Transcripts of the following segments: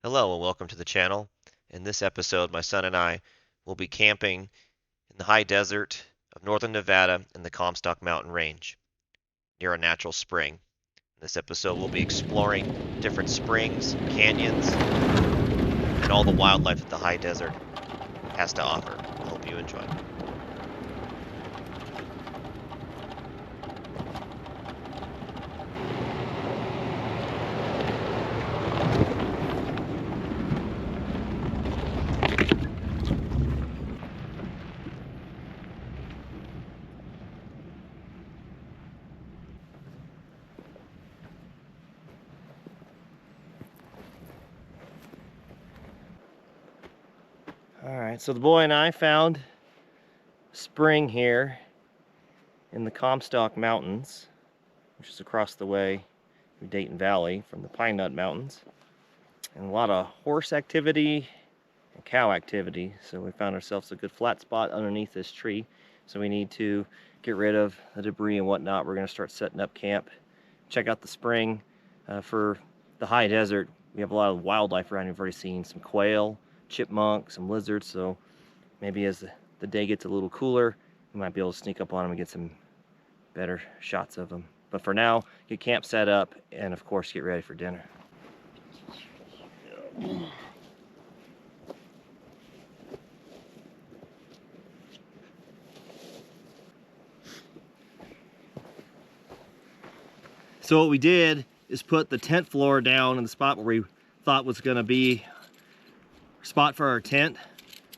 Hello and welcome to the channel. In this episode, my son and I will be camping in the high desert of northern Nevada in the Comstock Mountain Range near a natural spring. In this episode, we'll be exploring different springs, canyons, and all the wildlife that the high desert has to offer. I hope you enjoy. All right, so the boy and I found a spring here in the Comstock Mountains, which is across the way in Dayton Valley from the Pine Nut Mountains, and a lot of horse activity and cow activity. So we found ourselves a good flat spot underneath this tree. So we need to get rid of the debris and whatnot. We're going to start setting up camp, check out the spring. For the high desert, we have a lot of wildlife around. You've already seen some quail, chipmunk, some lizards. So maybe as the day gets a little cooler, we might be able to sneak up on them and get some better shots of them. But for now, get camp set up and of course get ready for dinner. So what we did is put the tent floor down in the spot where we thought was going to be a spot for our tent.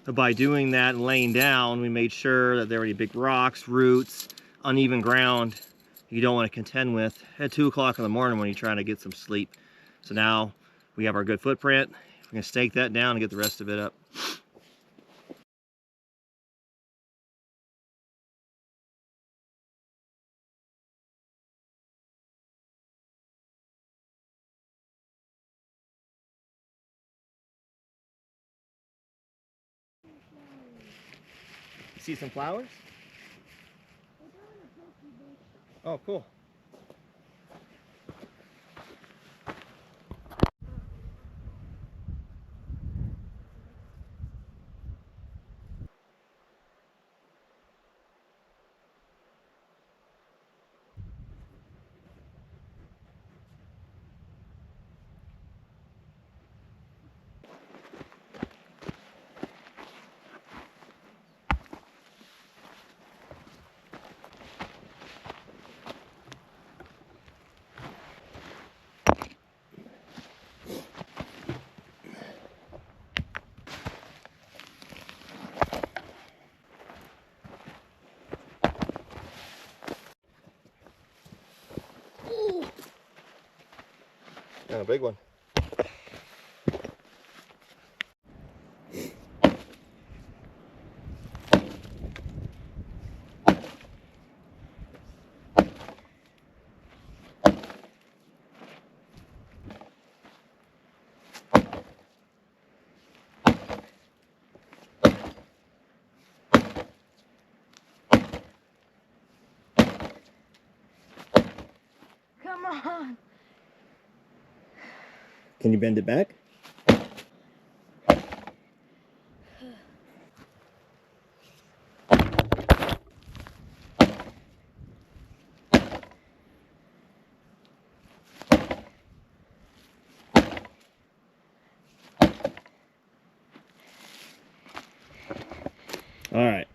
But by doing that and laying down, we made sure that there were any big rocks, roots, uneven ground you don't want to contend with at 2 o'clock in the morning when you're trying to get some sleep. So now we have our good footprint. We're going to stake that down and get the rest of it up. See some flowers? Oh, cool. Yeah, a big one. Come on. Can you bend it back? All right.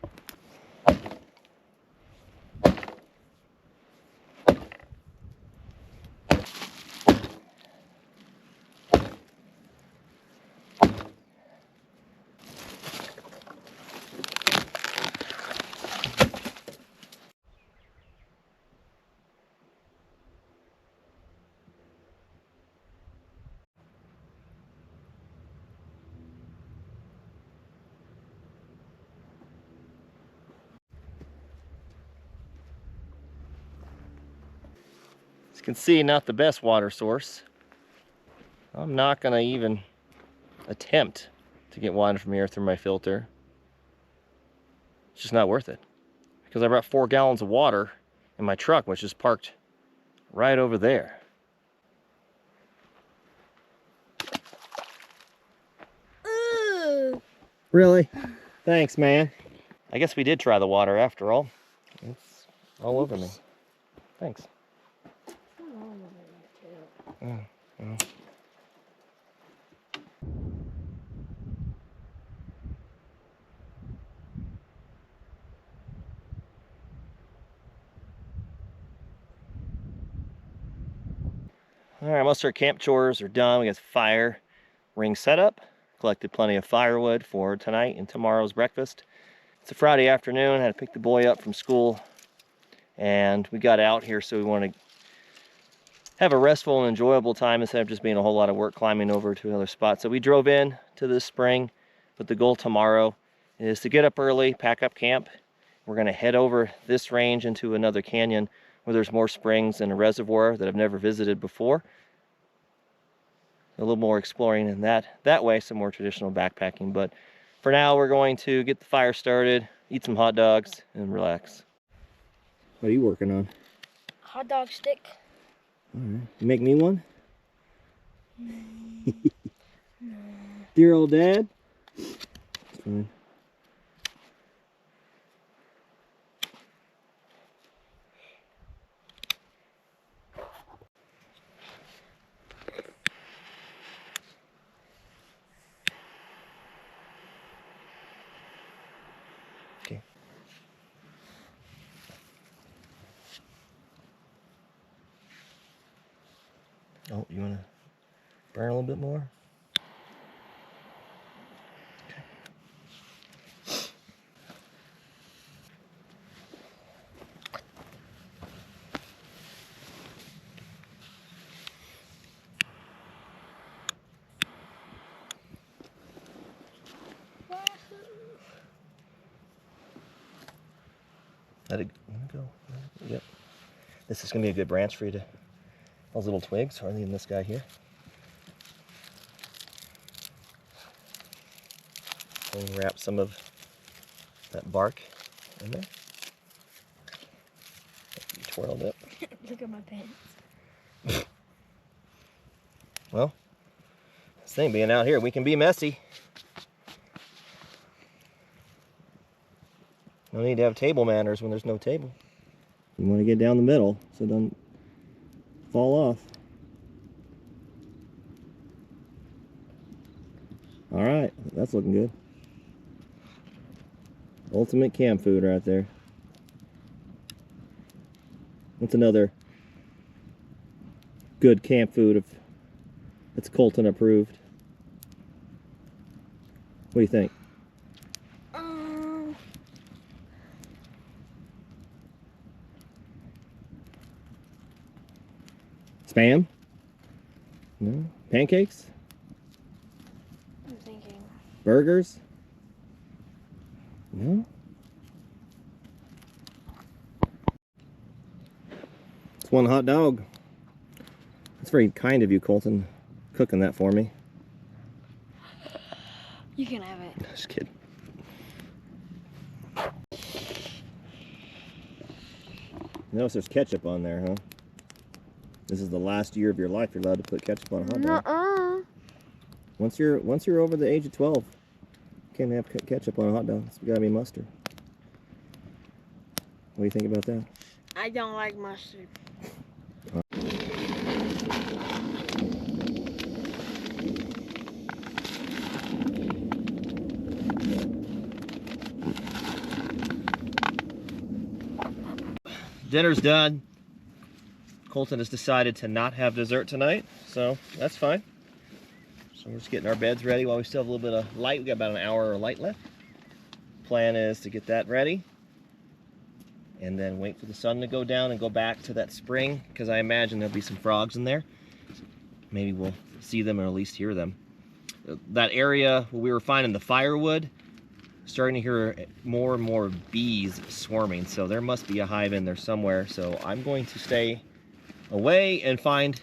As you can see, not the best water source. I'm not gonna even attempt to get water from here through my filter. It's just not worth it. Because I brought 4 gallons of water in my truck, which is parked right over there. Really? Thanks, man. I guess we did try the water after all. It's all over me. Thanks. Oh, well. All right, most of our camp chores are done. We got the fire ring set up. Collected plenty of firewood for tonight and tomorrow's breakfast. It's a Friday afternoon. I had to pick the boy up from school, and we got out here so we want to have a restful and enjoyable time instead of just being a whole lot of work climbing over to another spot. So we drove in to this spring, but the goal tomorrow is to get up early, pack up camp. We're going to head over this range into another canyon where there's more springs and a reservoir that I've never visited before. A little more exploring in that way, some more traditional backpacking. But for now, we're going to get the fire started, eat some hot dogs, and relax. What are you working on? Hot dog stick. All right. You make me one? Dear old dad? It's fine. Okay. Oh, you want to burn a little bit more? Let it go. Yep. This is going to be a good branch for you to, those little twigs, or even this guy here. And wrap some of that bark in there. You twirled it. Look at my pants. Well, this thing being out here, we can be messy. No need to have table manners when there's no table. You want to get down the middle so it doesn't fall off. All right, that's looking good. Ultimate camp food right there. What's another good camp food if it's Colton approved? What do you think? Spam? No? Pancakes? I'm thinking. Burgers? No? It's one hot dog. That's very kind of you, Colton, cooking that for me. You can have it. Just kidding. Notice there's ketchup on there, huh? This is the last year of your life you're allowed to put ketchup on a hot dog. Nuh-uh. Once you're over the age of 12, you can't have ketchup on a hot dog. It's gotta be mustard. What do you think about that? I don't like mustard. Dinner's done. Colton has decided to not have dessert tonight, so that's fine. So we're just getting our beds ready while we still have a little bit of light. We got about an hour of light left. Plan is to get that ready and then wait for the sun to go down and go back to that spring, because I imagine there'll be some frogs in there. Maybe we'll see them or at least hear them. That area where we were finding the firewood, starting to hear more and more bees swarming, so there must be a hive in there somewhere. So I'm going to stay away and find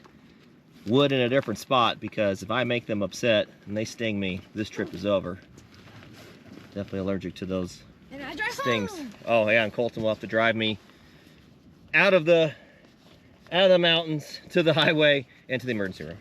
wood in a different spot, because if I make them upset and they sting me, this trip is over. Definitely allergic to those stings. Oh yeah, and Colton will have to drive me out of the mountains to the highway and to the emergency room.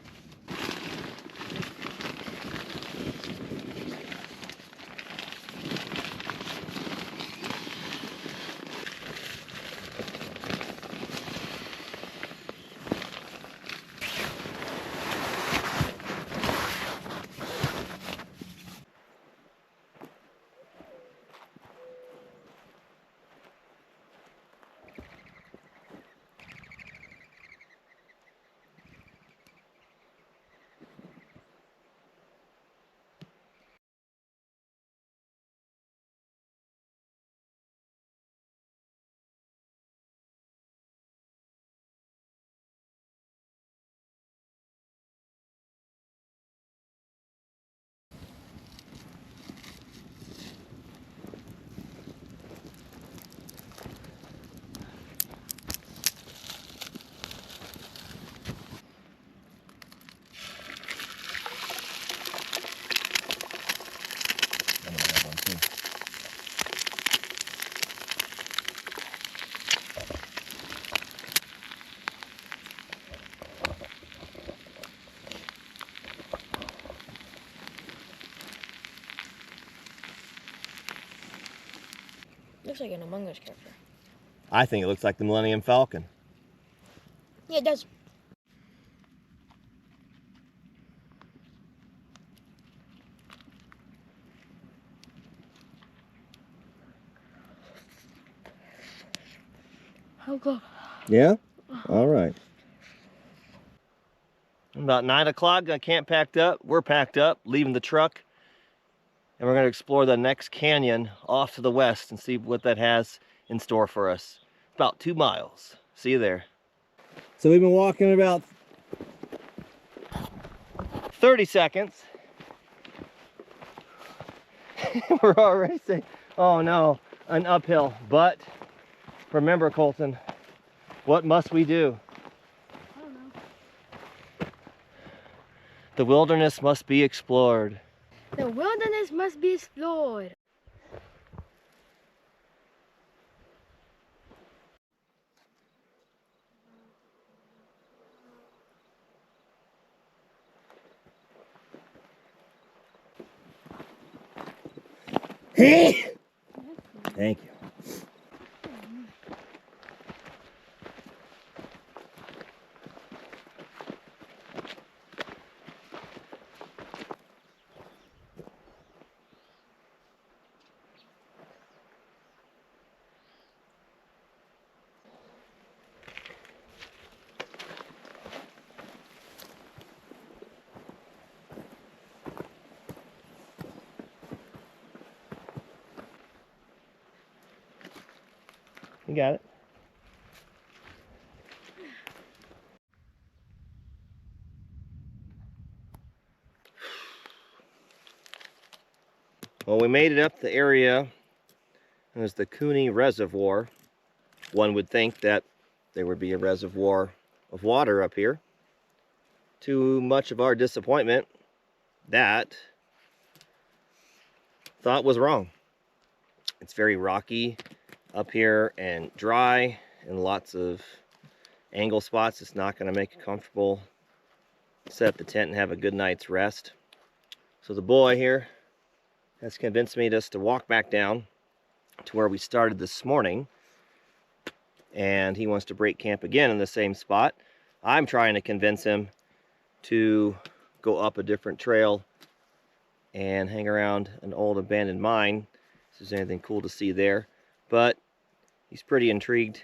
Looks like an Among Us character. I think it looks like the Millennium Falcon. Yeah, it does. How good. Yeah? All right. About 9 o'clock, got camp packed up. We're packed up, leaving the truck. And we're going to explore the next canyon off to the west and see what that has in store for us. About 2 miles. See you there. So we've been walking about 30 seconds. We're already saying, oh no, an uphill. But remember, Colton, what must we do? I don't know. The wilderness must be explored. The wilderness must be explored. Thank you. You got it. Well, we made it up the area. There's the Horney Reservoir. One would think that there would be a reservoir of water up here. To much of our disappointment, that thought was wrong. It's very rocky up here and dry and lots of angle spots. It's not going to make it comfortable. Set up the tent and have a good night's rest. So the boy here has convinced me just to walk back down to where we started this morning, and he wants to break camp again in the same spot. I'm trying to convince him to go up a different trail and hang around an old abandoned mine if there's anything cool to see there, but he's pretty intrigued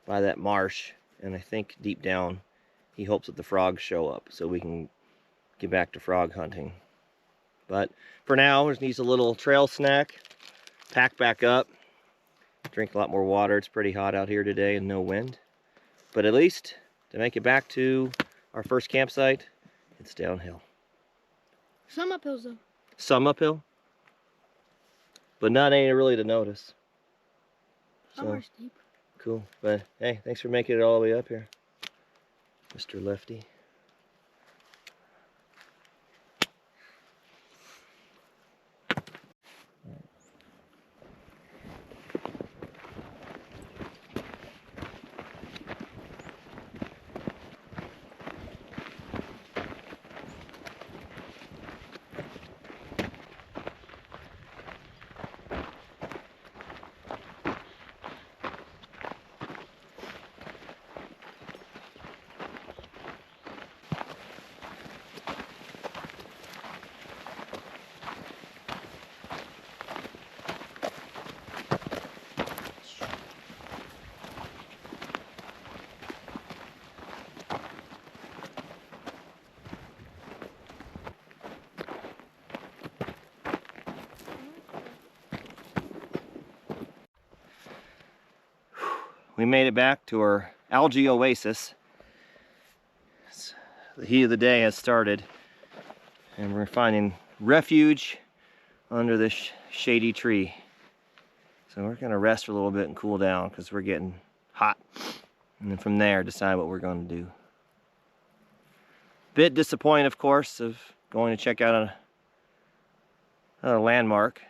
by that marsh, and I think deep down he hopes that the frogs show up so we can get back to frog hunting. But for now, he needs a little trail snack, pack back up, drink a lot more water. It's pretty hot out here today and no wind. But at least to make it back to our first campsite, it's downhill. Some uphills though. Some uphill, but not any really to notice. Some are steep. Cool. But hey, thanks for making it all the way up here, Mr. Lefty. We made it back to our algae oasis. The heat of the day has started, and we're finding refuge under this shady tree. So we're gonna rest for a little bit and cool down because we're getting hot. And then from there, decide what we're going to do. Bit disappointed, of course, of going to check out a landmark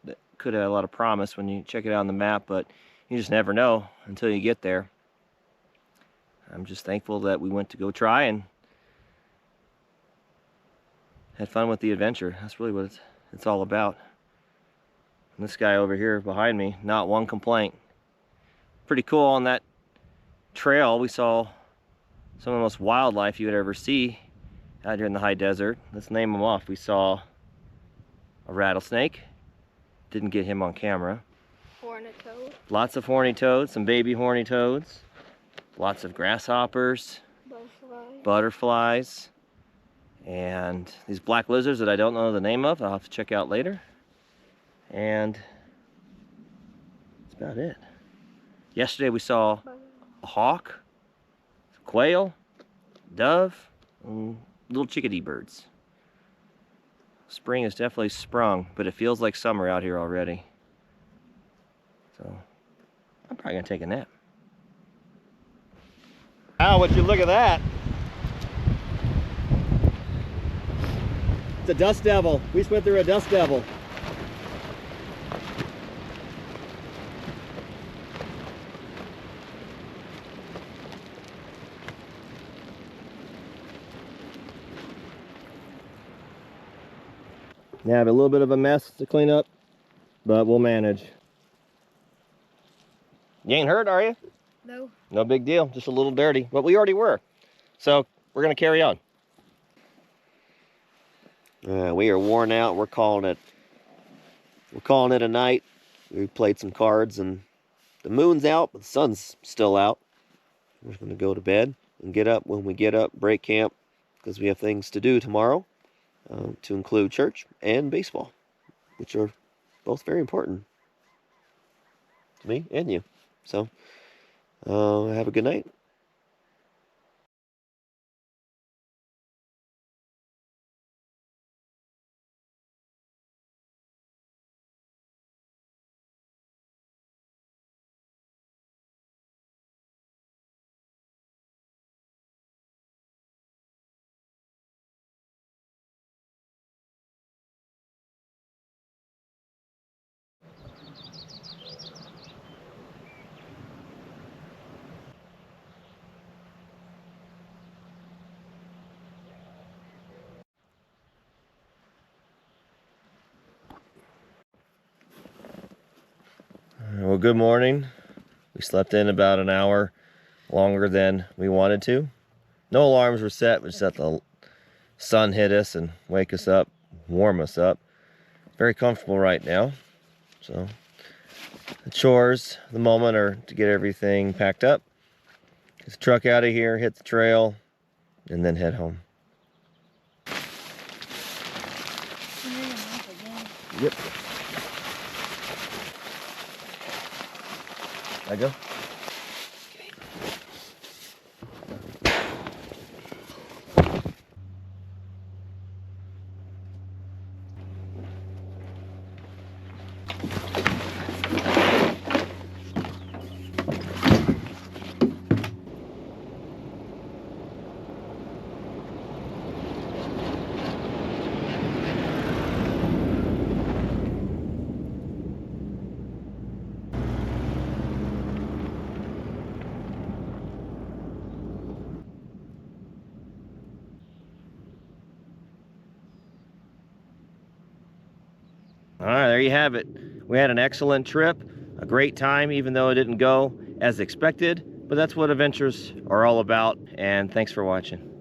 that could have a lot of promise when you check it out on the map, but you just never know until you get there. I'm just thankful that we went to go try and had fun with the adventure. That's really what it's all about. And this guy over here behind me, not one complaint. Pretty cool. On that trail we saw some of the most wildlife you would ever see out here in the high desert. Let's name them off. We saw a rattlesnake. Didn't get him on camera. Horney toad. Lots of horny toads, some baby horny toads. Lots of grasshoppers, butterflies, and these black lizards that I don't know the name of. I'll have to check out later. And that's about it. Yesterday we saw a hawk, quail, dove, and little chickadee birds. Spring has definitely sprung, but it feels like summer out here already. So I'm probably gonna take a nap. Wow, would you look at that? It's a dust devil. We just went through a dust devil. Yeah, a little bit of a mess to clean up, but we'll manage. You ain't hurt, are you? No. No big deal, just a little dirty, but we already were. So we're gonna carry on. We are worn out. We're calling it a night. We played some cards and the moon's out, but the sun's still out. We're just gonna go to bed and get up when we get up, break camp, because we have things to do tomorrow, to include church and baseball, which are both very important to me and you. So have a good night. Well, good morning. We slept in about an hour longer than we wanted to. No alarms were set. We just let the sun hit us and wake us up, warm us up. Very comfortable right now. So the chores at the moment are to get everything packed up, get the truck out of here, hit the trail, and then head home. Yep. I go. All right, there you have it. We had an excellent trip, a great time, even though it didn't go as expected, but that's what adventures are all about, and thanks for watching.